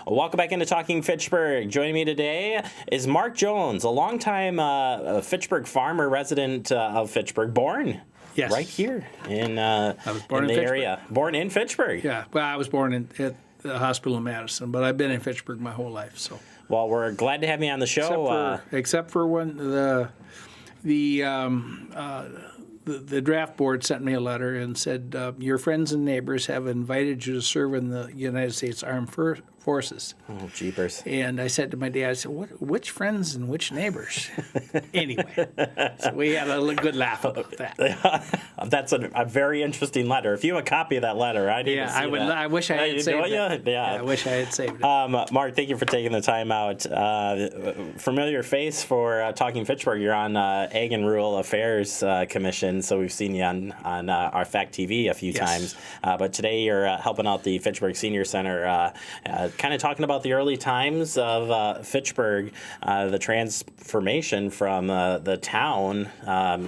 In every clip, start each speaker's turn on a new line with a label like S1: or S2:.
S1: Welcome back into Talking Fitchburg. Joining me today is Marc Jones, a longtime Fitchburg farmer, resident of Fitchburg, born right here in
S2: I was born
S1: in
S2: in
S1: the
S2: Fitchburg.
S1: area. Born in Fitchburg.
S2: Yeah, well, I was born at the hospital in Madison, but I've been in Fitchburg my whole life. So,
S1: Well, we're glad to have you on the show.
S2: except for when the draft board sent me a letter and said your friends and neighbors have invited you to serve in the United States Armed Forces.
S1: Oh, jeepers.
S2: And I said to my dad, I said, which friends and which neighbors? Anyway, so we had a good laugh about that.
S1: That's a very interesting letter. If you have a copy of that letter, I need to see that.
S2: I wish I had saved it.
S1: Yeah.
S2: I wish I had saved it.
S1: Marc, thank you for taking the time out. Familiar face for Talking Fitchburg. You're on Ag and Rural Affairs Commission, so we've seen you on our Fact TV a few times. But today you're helping out the Fitchburg Senior Center, kind of talking about the early times of Fitchburg, the transformation from the town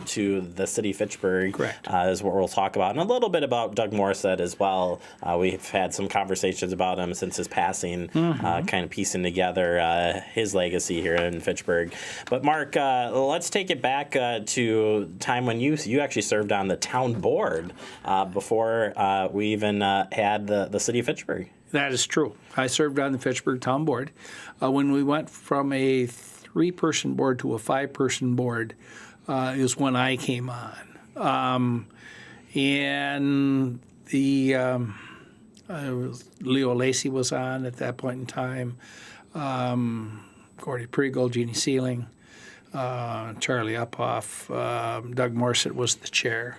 S1: to the city of Fitchburg.
S2: Correct.
S1: Is what we'll talk about, and a little bit about Doug Morrissette as well. We've had some conversations about him since his passing, kind of piecing together his legacy here in Fitchburg. But Marc, let's take it back to time when you actually served on the town board before we even had the city of Fitchburg.
S2: That is true. I served on the Fitchburg Town Board. When we went from a 3-person board to a 5-person board is when I came on. And the Leo Lacey was on at that point in time, Gordy Priegel, Jeannie Sealing, Charlie Uphoff, Doug Morrissette was the chair.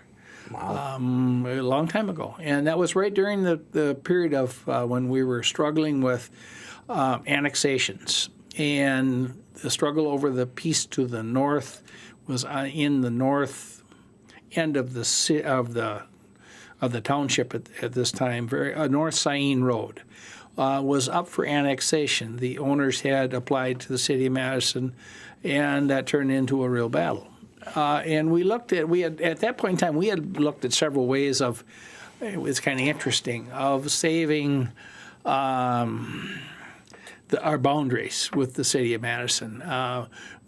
S1: Wow.
S2: A long time ago. And that was right during the period of when we were struggling with annexations. And the struggle over the piece to the north was in the north end of the township at this time. North Saline Road was up for annexation. The owners had applied to the city of Madison, and that turned into a real battle. And at that point in time, we had looked at several ways of, it was kind of interesting, of saving our boundaries with the city of Madison.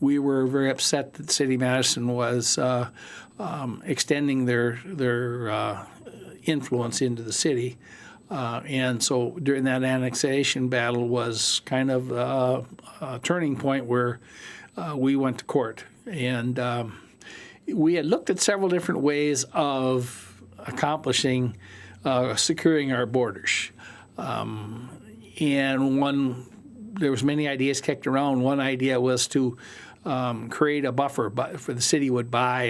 S2: We were very upset that the city of Madison was extending their influence into the city. And so during that annexation battle was kind of a turning point where we went to court. And we had looked at several different ways of accomplishing securing our borders. And there was many ideas kicked around. One idea was to create a buffer, but for the city would buy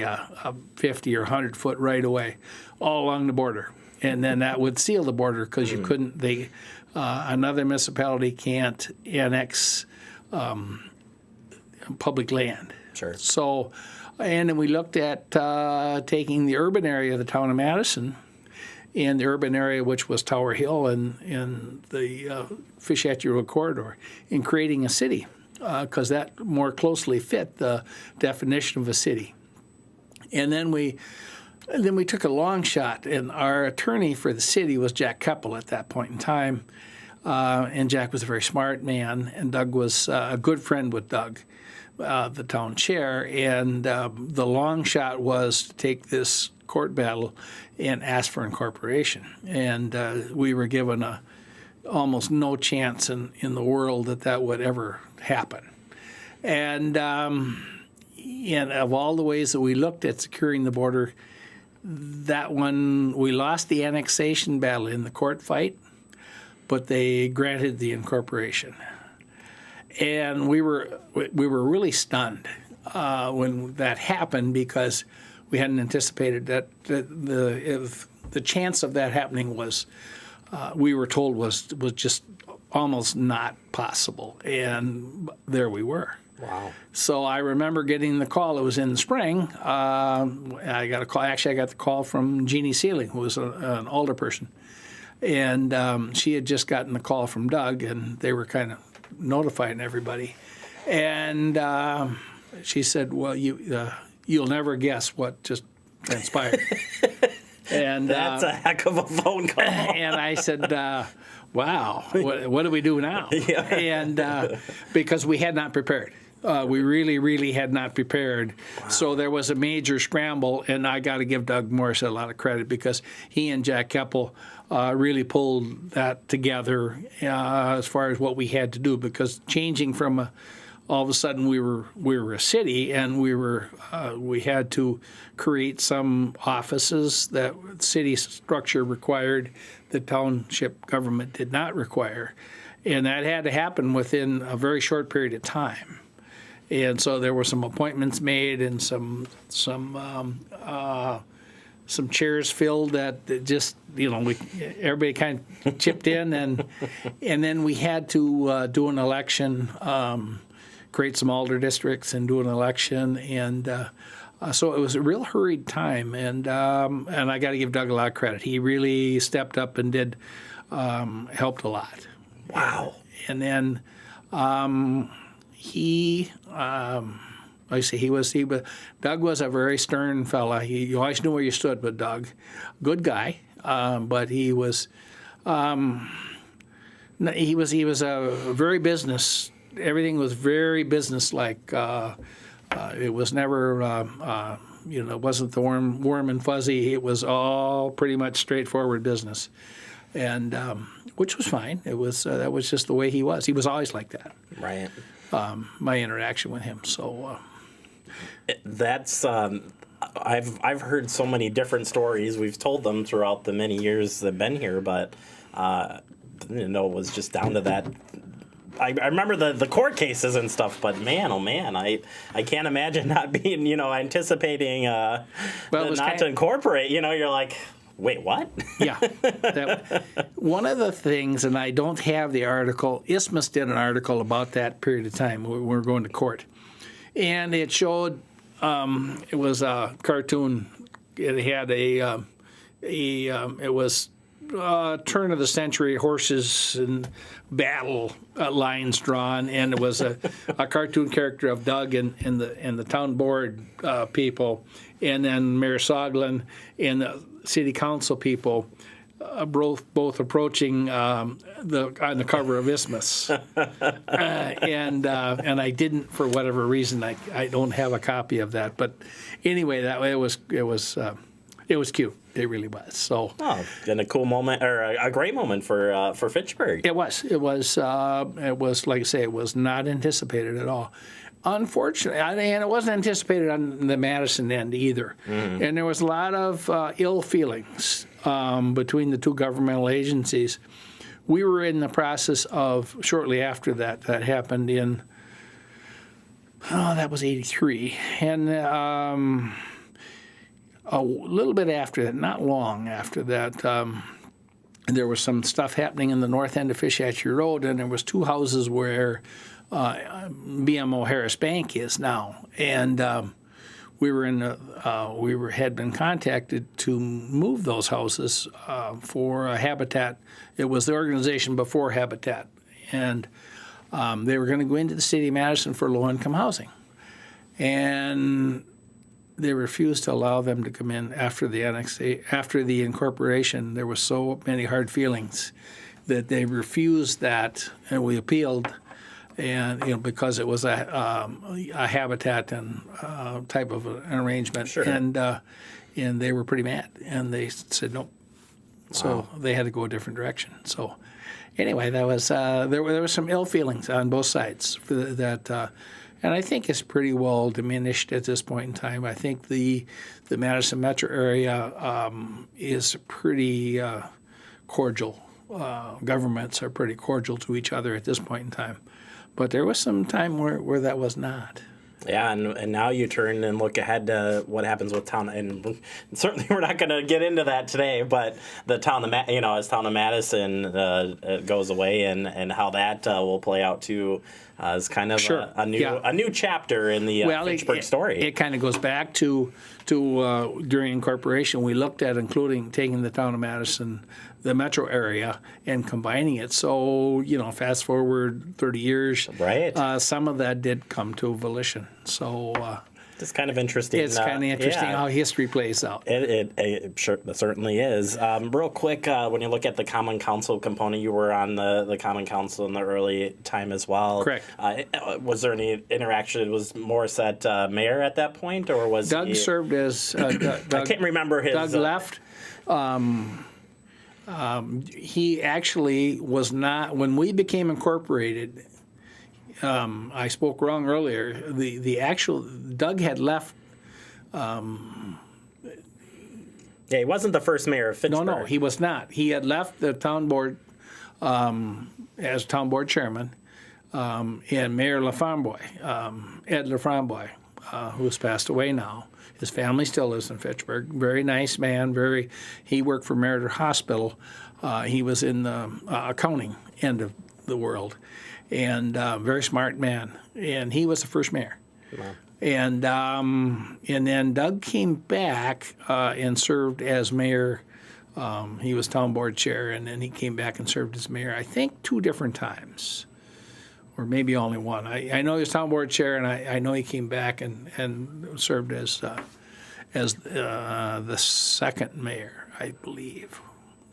S2: a 50 or 100-foot right-of-way all along the border. And then that would seal the border because you couldn't, another municipality can't annex public land.
S1: Sure.
S2: So, and then we looked at taking the urban area of the town of Madison and the urban area, which was Tower Hill and the Fishkill Road corridor, and creating a city because that more closely fit the definition of a city. And then we took a long shot, and our attorney for the city was Jack Keppel at that point in time. And Jack was a very smart man, and Doug was a good friend with Doug, the town chair. And the long shot was to take this court battle and ask for incorporation. And we were given almost no chance in the world that would ever happen. And of all the ways that we looked at securing the border, that one, we lost the annexation battle in the court fight, but they granted the incorporation. And we were really stunned when that happened because we hadn't anticipated that the chance of that happening was, we were told was just almost not possible. And there we were.
S1: Wow.
S2: So I remember getting the call. It was in the spring. I got a call. Actually, I got the call from Jeannie Sealing, who was an alderperson. And she had just gotten the call from Doug, and they were kind of notifying everybody. And she said, well, you'll never guess what just transpired. And
S1: that's a heck of a phone call.
S2: And I said, wow, what do we do now?
S1: Yeah.
S2: And because we had not prepared. We really, really had not prepared. Wow. So there was a major scramble, and I got to give Doug Morrissette a lot of credit because he and Jack Keppel really pulled that together as far as what we had to do. Because changing from all of a sudden we were a city, and we had to create some offices that city structure required, the township government did not require, and that had to happen within a very short period of time. And so there were some appointments made and some chairs filled that just, everybody kind of chipped in, and then we had to do an election, create some alder districts and do an election, and so it was a real hurried time, and I got to give Doug a lot of credit. He really stepped up and did helped a lot.
S1: Wow.
S2: And then. Doug was a very stern fella. You always knew where you stood with Doug. Good guy, but he was a very business. Everything was very business-like. It was never, it wasn't the warm and fuzzy. It was all pretty much straightforward business, and which was fine. It was that was just the way he was. He was always like that.
S1: Right.
S2: My interaction with him. So
S1: that's I've heard so many different stories. We've told them throughout the many years they've been here, but it was just down to that. I remember the court cases and stuff, but man, oh man, I can't imagine not being anticipating not to incorporate. You're like. Wait, what?
S2: Yeah. One of the things, and I don't have the article, Isthmus did an article about that period of time when we were going to court. And it showed, it was a cartoon, it had it was turn of the century horses and battle lines drawn, and it was a cartoon character of Doug and the town board people, and then Mayor Soglin and the city council people both approaching on the cover of Isthmus, and I didn't, for whatever reason. I don't have a copy of that, but anyway, that way it was cute. It really was. So.
S1: Oh, and a cool moment, or a great moment for Fitchburg.
S2: It was. It was like I say, it was not anticipated at all. Unfortunately, and it wasn't anticipated on the Madison end either. Mm-hmm. And there was a lot of ill feelings between the two governmental agencies. We were in the process of, shortly after that happened in, that was 83. And a little bit after that, not long after that, there was some stuff happening in the north end of Fishhatchee Road, and there was two houses where BMO Harris Bank is now, and had been contacted to move those houses for Habitat. It was the organization before Habitat, and they were going to go into the city of Madison for low-income housing, and they refused to allow them to come in after the incorporation. There were so many hard feelings that they refused that, and we appealed. And because it was a Habitat and type of an arrangement,
S1: sure.
S2: And they were pretty mad, and they said nope. So they had to go a different direction. So anyway, that was there was some ill feelings on both sides for that, and I think it's pretty well diminished at this point in time. I think the Madison metro area is pretty cordial. Governments are pretty cordial to each other at this point in time. But there was some time where that was not.
S1: Yeah, and now you turn and look ahead to what happens with town, and certainly we're not going to get into that today. But the town of as Town of Madison goes away, and how that will play out too, is kind of
S2: sure.
S1: a new chapter in the Fitchburg story.
S2: It kind of goes back to during incorporation, we looked at taking the Town of Madison, the metro area, and combining it. So, fast forward 30 years,
S1: right?
S2: Some of that did come to volition. So
S1: It's kind of interesting.
S2: It's kind of interesting how history plays out.
S1: It certainly is. Real quick, when you look at the Common Council component, you were on the Common Council in the early time as well.
S2: Correct.
S1: Was there any interaction? Was Morrissette mayor at that point, or was
S2: Doug served as Doug,
S1: I can't remember his.
S2: Doug left. He actually was not, when we became incorporated, I spoke wrong earlier, the actual, Doug had left.
S1: Yeah, he wasn't the first mayor of Fitchburg.
S2: No, he was not. He had left the town board as town board chairman, and Mayor LaFramboise, Ed LaFramboise, who has passed away now. His family still lives in Fitchburg. Very nice man. He worked for Meriter Hospital. He was in the accounting end of the world, and very smart man. And he was the first mayor. Wow. And then Doug came back and served as mayor. He was town board chair, and then he came back and served as mayor. I think 2 different times, or maybe only one. I know he was town board chair, and I know he came back and served as the second mayor, I believe.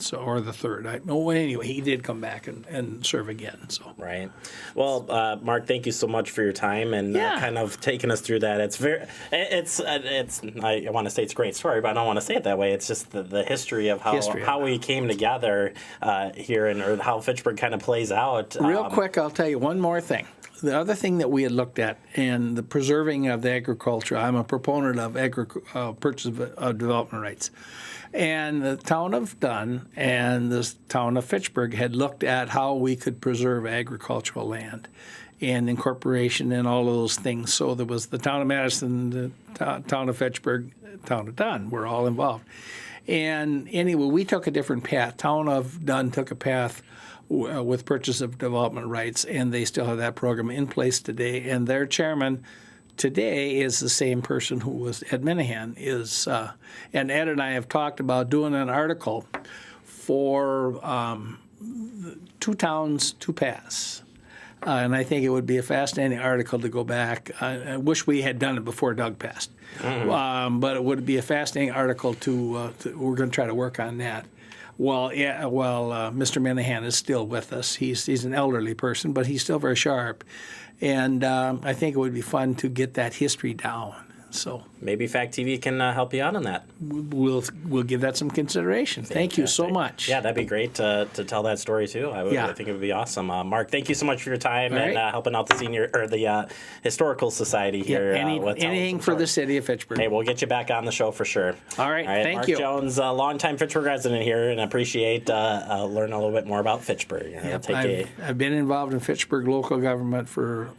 S2: So, or the third. Anyway, he did come back and serve again. So
S1: right. Well, Mark, thank you so much for your time and kind of taking us through that. It's I want to say it's a great story, but I don't want to say it that way. It's just the history of how we came together here or how Fitchburg kind of plays out.
S2: Real quick, I'll tell you one more thing. The other thing that we had looked at in the preserving of the agriculture, I'm a proponent of purchase of development rights. And the town of Dunn and the town of Fitchburg had looked at how we could preserve agricultural land and incorporation and all of those things. So there was the town of Madison, the town of Fitchburg, town of Dunn were all involved. And anyway, we took a different path. Town of Dunn took a path with purchase of development rights, and they still have that program in place today. And their chairman today is the same person who was Ed Minahan. And Ed and I have talked about doing an article for 2 towns, 2 paths. And I think it would be a fascinating article to go back. I wish we had done it before Doug passed. Mm-hmm. But it would be a fascinating article we're going to try to work on that. Well, Mr. Minahan is still with us. He's an elderly person, but he's still very sharp. And I think it would be fun to get that history down. So
S1: maybe Fact TV can help you out on that.
S2: We'll give that some consideration.
S1: Fantastic.
S2: Thank you so much.
S1: Yeah, that'd be great to tell that story too. I think it would be awesome. Mark, thank you so much for your time and helping out the historical society here.
S2: Anything for the city of Fitchburg.
S1: Hey, we'll get you back on the show for sure.
S2: All right, thank
S1: Marc
S2: you.
S1: Marc Jones, a longtime Fitchburg resident here, and appreciate learning a little bit more about Fitchburg.
S2: I've been involved in Fitchburg local government for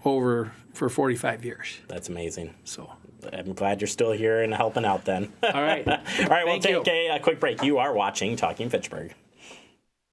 S2: 45 years.
S1: That's amazing.
S2: So
S1: I'm glad you're still here and helping out then.
S2: All right.
S1: All right, we'll take a quick break. You are watching Talking Fitchburg.